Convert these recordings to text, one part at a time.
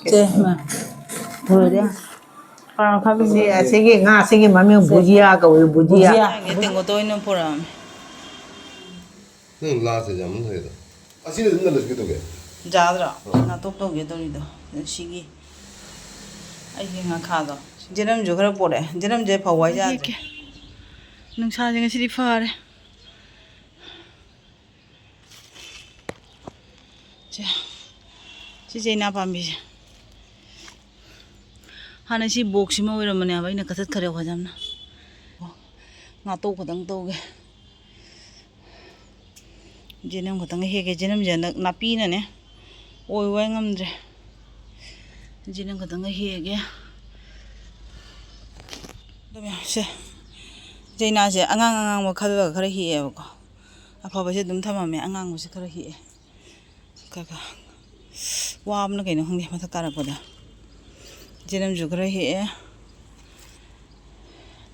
제 보여야 세계 가 세계 마면 부지야 거 부지야 tengo todo en un programa 응 라세 잠은 해다 아시는 눈을 죽여도 게 자더라 나 똑똑해 돌리도 시기 아이게 가 카도 제럼 저 그래 보래 제럼 제 파와자 능사쟁이 시리 파래 자 시제 나 밤비 하나씩 목심어 이러면 아바 이나 가서 그래 가자나 나또 고당 또게 제놈 고당 해게 제놈 제 나삐나네 오이 왱음드레 제놈 고당 해게 그러면 제나제 앙앙앙 뭐 카드가 그래 희에고 아파버지 좀 담으면 앙앙 뭐지 그래 희에 가가 와음는 그냥 흥게 마다 깔아보다 제놈 주 그래 희에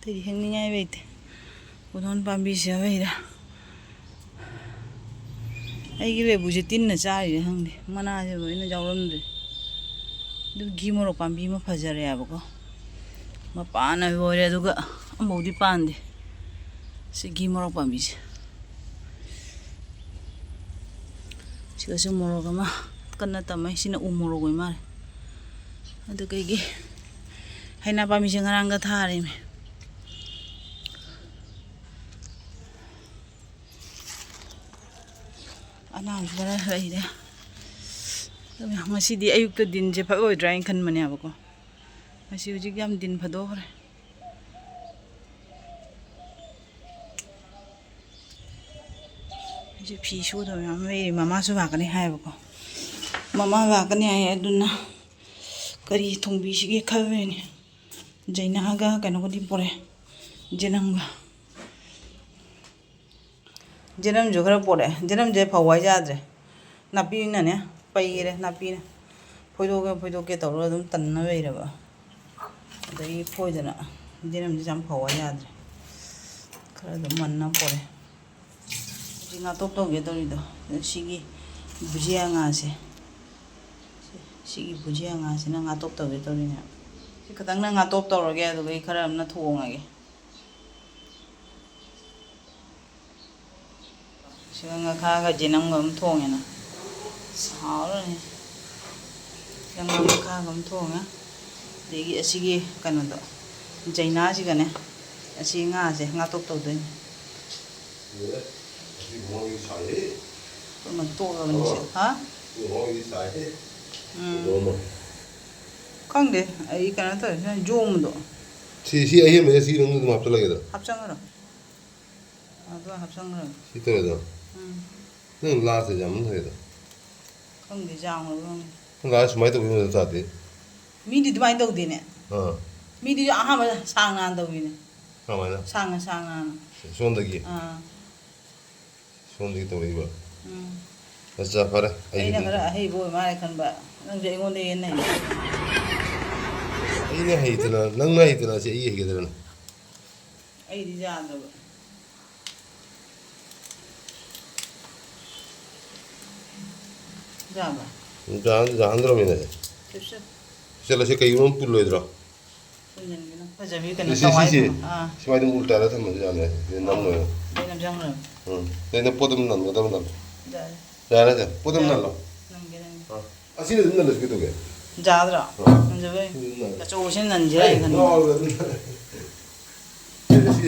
되게 행능해 베이트 우선 밤비시야 베이라 아이게 왜 무지 띵나 짜리 흥데 만나제 뭐이나 자오름데 두 기모로 밤비마 파자래 아보고 뭐 빠나 버려 두가 어디 빠는데 시 기모로 밤비지 지금 뭐로가 막 끝났다면 시나 우모로고 말 아도 그게 하이나 밤비지 가는 거 다리면 아나우스가 라이래 그러면 ngasi디 ayukta din je pha oi drawing khan mane abako ngasi hujik yam din phado hore je phi shu do yam mei mama su ba kani hai bako mama ba kani hai aduna kari thongbi sige khalwe ni jaina ga kano ko di pore jenanga jenam jogra pore jenam je phawai jadre napi na ne paire napi foidoke tawro dum tanna beiraba dai foidana jenam jam phawai jadre khara dum manna pore jinga top to ge dorido sigi bujia nga se sigi bujia nga se na nga top to ge dorina si kadang na nga top to ro ge do ge khara amna thongage sianga khaga jenam gam thongena 사오르네 양념 카감 통아 되게 아시기 까는도 자이나지가네 아시가세 나똑똑도 왜? 뭐 이거 사해? 그러면 또 가면서 하? 뭐 이거 사해? 너무 강데 이 까는도 좀도 시시 아예 매시 이런 거 합쳐라게다 합성으로 아도 합성으로 시터다 응 라세 잠은 해다 강데 장으로 가 스마이도 보면 사대 미디 많이 도디네 어 미디 아하마 상난 도비네 가만나 상난 손덕이 아 손덕이 또 이거 자 그래 아이나 그래 아이 뭐 말해 간바 넌 제 이건데 얘네 아이네 하이드나 낭나 하이드나 제 이해 되는 아이디 자한다 자봐 안 들어오네 캡슐 चलो से कई उन पुल इधर kunyan pajabi kan tawai ah सिवाय तुम उल्टा रहा था मुझे जाने ये नाम लो denam jangro तेरे पोदम नाम ja जाने थे पोदम नाम लो nam geran असी ने दिन लग तो गए jadra nanjabe ka choshin nanjira ikan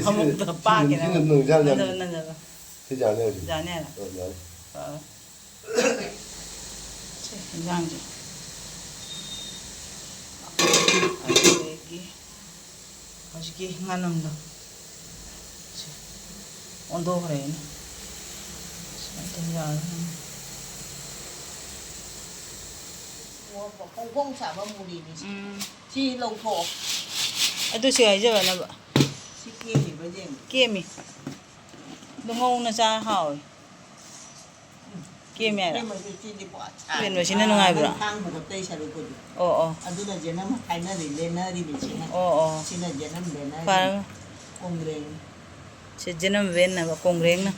hamuk da pa ke na nanjaba जाने jane la jangje aquí hojiki nganamdo ondo hore ni không xả vào mùi đi chi lâu thọ adu sigai je bana ba chi kia thì bây giờ kemi dongong na sa haw kemi ara nhưng mà chi đi bỏ Bên mà xin nó ngay bữa. thang buộc tây xả được oo anh tôi là giờ nó mà thay nó thì lên nó đi mình xin oo xin là giờ nó lên nó para cùng lên si jenam ven na ba kongreng na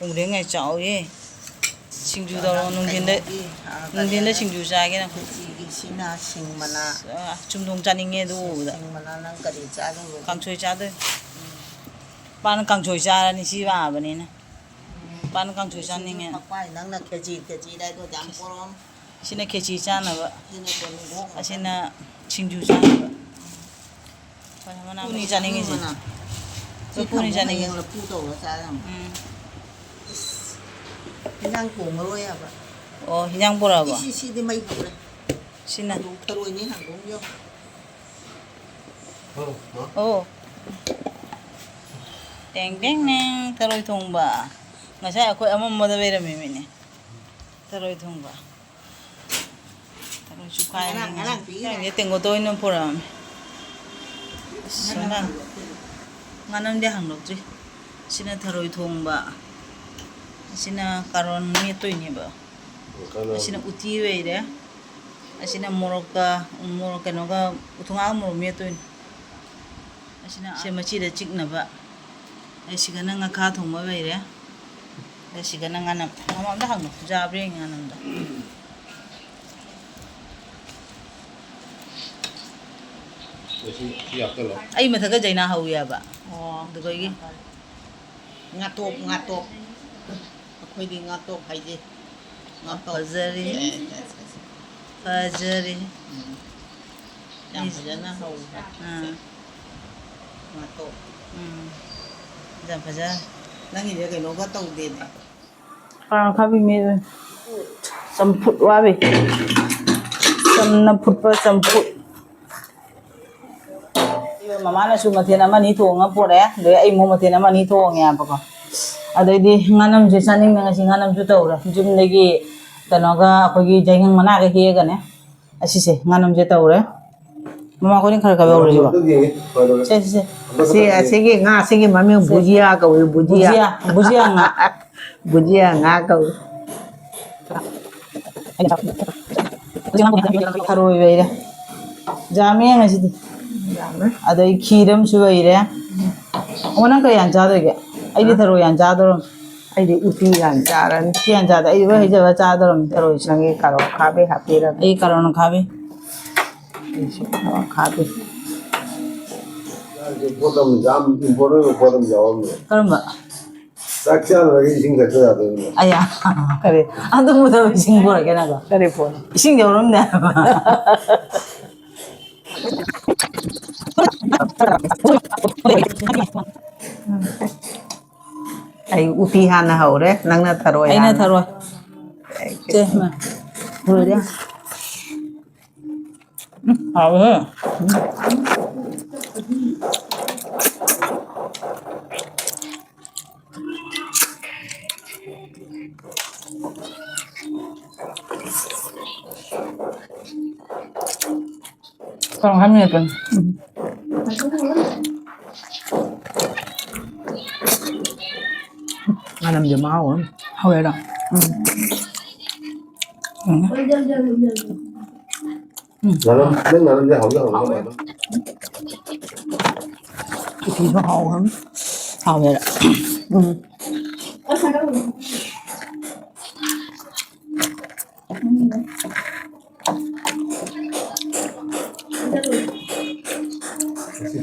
kongreng ai chao ye 싱주 덜어 농진데 싱주 짜게나 돼지기 씨나 싱마나 중동 짜닝에도 싱마나는 거리 짜는 거. 강초이 짜들 빠는 강초이 짜라니 씨바버니네 빠는 강초이 짜닝에 막과이 낭나 돼지라도 잠꼬럼. 시나 캐치 짜나봐 지네 거는 거. 아시나 싱주 짜나봐 뿌니 짜닝이지 뿌니 짜닝이 là phu tổ là sao không? Cái răng cổ ngồi à bà. 그냥 보라봐 Xí đi mấy cụ này. 시나 Đủ thơ rồi ní hàng cũng vô. 땡땡땡 타로이 통바 ngasa ako amam madavera mimine taroy thongba taroy chukai ni tengo to ino poram sana nganam de hanglok ji sina taroy thongba sina karon mi to ini ba sina uti weire sina moroka noga utunga moro mi to sina semachi da chikna ba 시간은 nga ka thongma weire 시간은 nga amamda hangno jabre nga namda ai mà cái dây na hầu ya ba được rồi ngạt top khơi đi ngạt top hay gì ngạt top fajri chẳng phải nó hầu ngạt top jam fajar đang nhìn cái nó có tàu điện khabi me samput wa be samna phutpa samput mama na su mathen amani thonga pore le ai mo mathen amani thong ya ba ko adai di nganam je saning na ngasi nganam ju tawra jum legi tanoga akogi jaingang mana ga he ga ne asise nganam je tawre mama ko ni khar ka ba uri ba se cái ngã cái mà mình bujia cầu bujia nga ngã cầu haroi weire jami ngasi di adai khiram su weire ona ka yan cha de ge ai di tharo yan cha do ai đi uti yan charan yan cha da ai ba he ja cha do tharo sangi karo khabe hapira ai karon khabe khabe 보통 잠 보는 보통 자원 karamba 싹샤는 이신 거야 되는 aya kare adu muda sing bora ke na ga kare phone sing jorom ne ai uti hana hau re nang na tharo ai na tharo che ma rồi đấy ha Còn 2 minute rồi. anh làm gì máu hả Hầu vậy đó. 나는 이제 하고 하고 thì nó hậu hả Hầu vậy đó.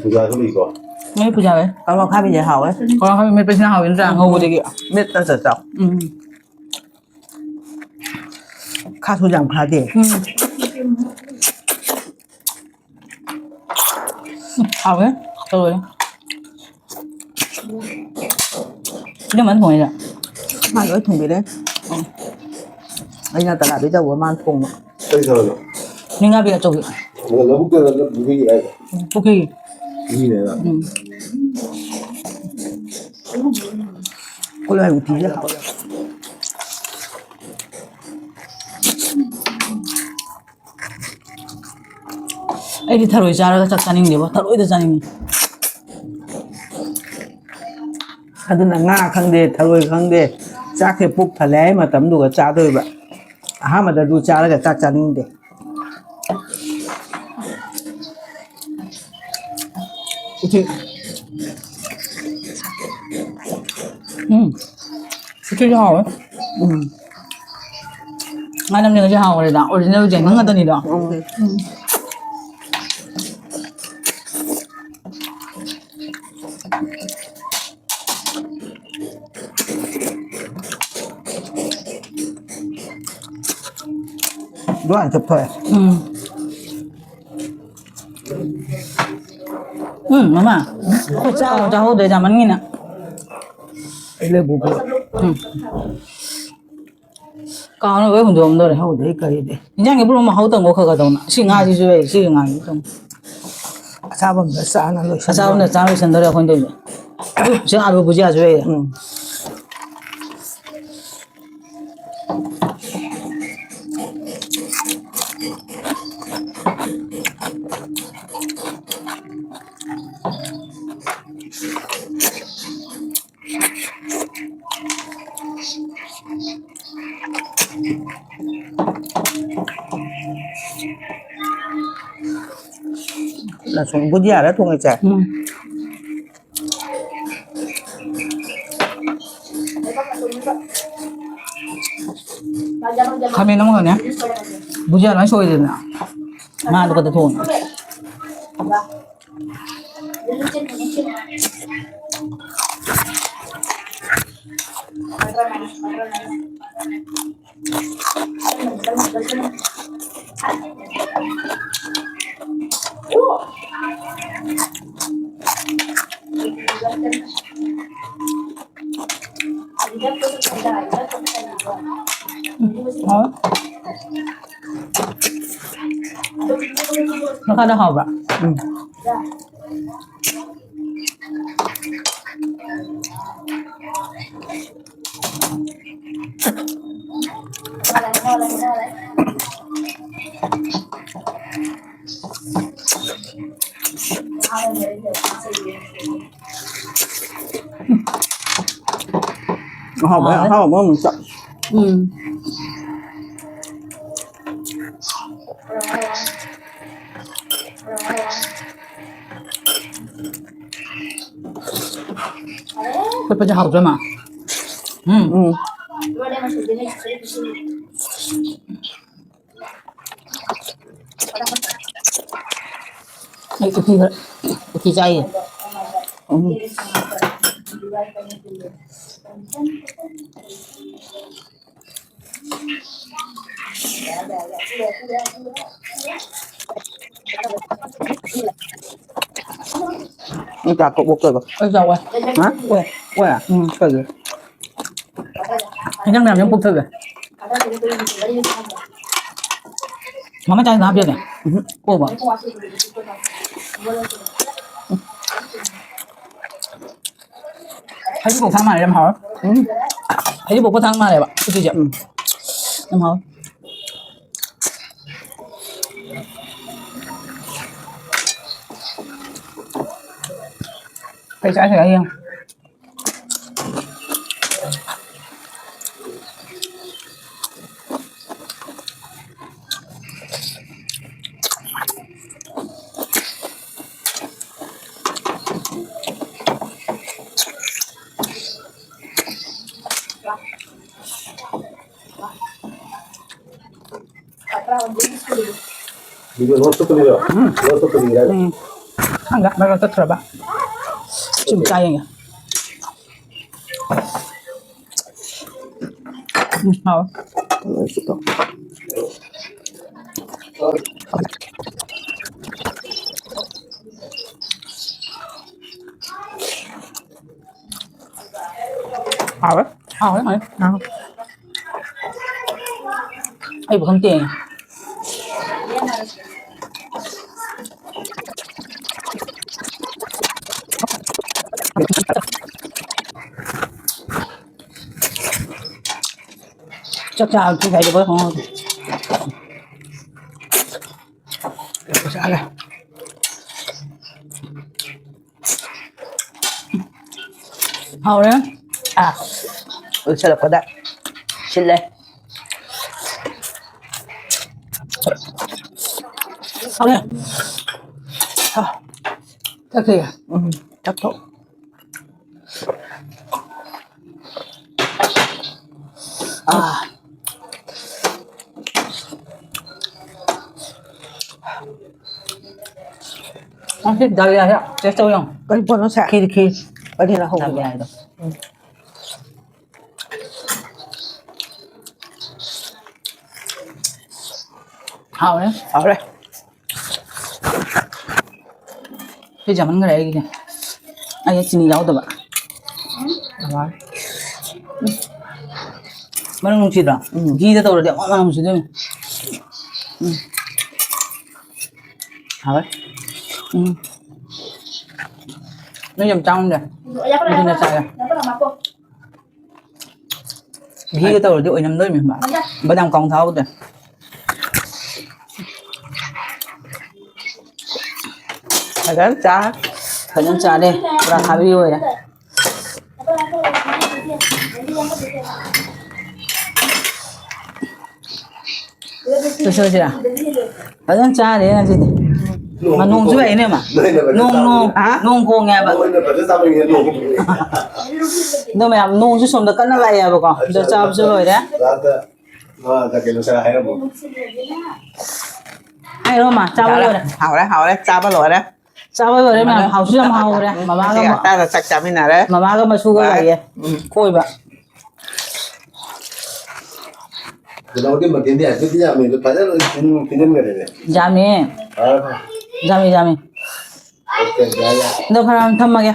부자 소리 이거 Mấy bây giờ vậy? có bao khai bây giờ hậu ấy Còn không biết bây giờ hầu ra ngầu vậy kìa. biết ta sợ sợ khai thu giảm khai tiền Hầu ấy. Rồi. Nhưng mà anh thùng này mà nói thùng gì đấy anh là tao làm bây giờ của man thùng 여기서 Nên bây giờ chụp. 내가 너무 때는 무기가 Ok. 이네가 có lời một tí là hậu Ai đi tharo ra chắc chắn đi ba. Tharo đi chắn đi. ಅದನ್ನ ngã khăng đề thay khăng đề chắc thì bục thà lẽ mà tấm đủ cái cha thôi vậy à mà đã đủ cha là cái chắc chắn đi Cái hầu ấy. ငါနမငါကြောက်ရတာ original ကျန်ငါတနေတော့ ด้วยจะเผย မမကိုကြောက်တော့ဟုတ်တယ်ကြာမငင်းနဲ့ ไอ้เรื่องบุบ ကောင်းတော့ဘယ်ကုန်တော့မလို့လေ ဟုတ်တယ်ကရည်တယ် ညငယ်ဘလို့မဟုတ်တော့ငိုခက်ကတော့ရှိငါကြီးရွေးရှိငါကြီးတော့ အစားပါမစားနာလို့ အစားနဲ့စားလို့စံတော့ခွင့်တယ်ရှင်အဘဘူးကြရွေး แล้วส่งบุญญาแล้วทงไอ้ใจ ခမင်းနမကနေဘူးကြလိုက်ဆိုရတယ်နာငါတော့ကတော့ထုံး nó khá là hợp ạ. Họ mới mình chọn. Cái phải học rồi mà. Đây cái khi chay. Nó cả cậu bột rồi. Ôi giời ơi. Hả? Quay à? Cái gì? Anh đang làm trong bột thử à? Mà cái chai nào biết này? Cô bảo. Thấy cái bột thang mà em hỏi. Thấy cái bột có thang mà này bạn. Cái gì vậy? Em hỏi. Cái trái thì yên. Video non sto video. Non sto video. Enggak, mereka tetap coba. Cuma caya ya. Mau. Gitu. Hảo đấy, hảo. Ai bukan tiền. Chắc chào chị thấy được với không? Sao đây? Hầu đấy. À. Sao là có đại. Xin lên. Hầu đấy. Chắc gì à? Chắc thôi. Anh thích đây là thế sâu không? Cái con nó xạ khi cái này là hồng Làm rồi. dài rồi. Hào đấy. Ở đây. Cái chả mắn cái này kìa. Ai ấy xin giáo tao bạn. Rồi. Mà nó không chịu đâu. Ghi ra tao là đẹp mà không chịu đâu. Hào đấy. Nó nằm trong rồi. Nó là sai rồi. Ghi ra tao là điệu nằm nơi mình mà. Bắt đang còn tháo rồi. Phải cái cha. Phải nhân trà đi. Ra thả video rồi đấy. Tôi chơi chưa? Phải nhân trà đấy là gì nhỉ? Mà nung dưới vậy nữa mà. Nung cô nghe bạn. Đâu mày làm nung chứ xong được cắt nó lại à bà con. Giờ sao chưa rồi đấy. Hay đâu mà, chào rồi đấy. Hào đấy, cha bao lỗi đấy. Chào rồi đấy mà, hào suy hào đấy. Mà ba cái mà ta là sạch chấm này đấy. mà ba cái mà su cái vậy. Khôi bạn. Cái nào cái mà cái này cái nhà mình phải là cái nhân người này. Jami. Jami. Ok, dạ dạ. Đâu phải thăm mà kìa.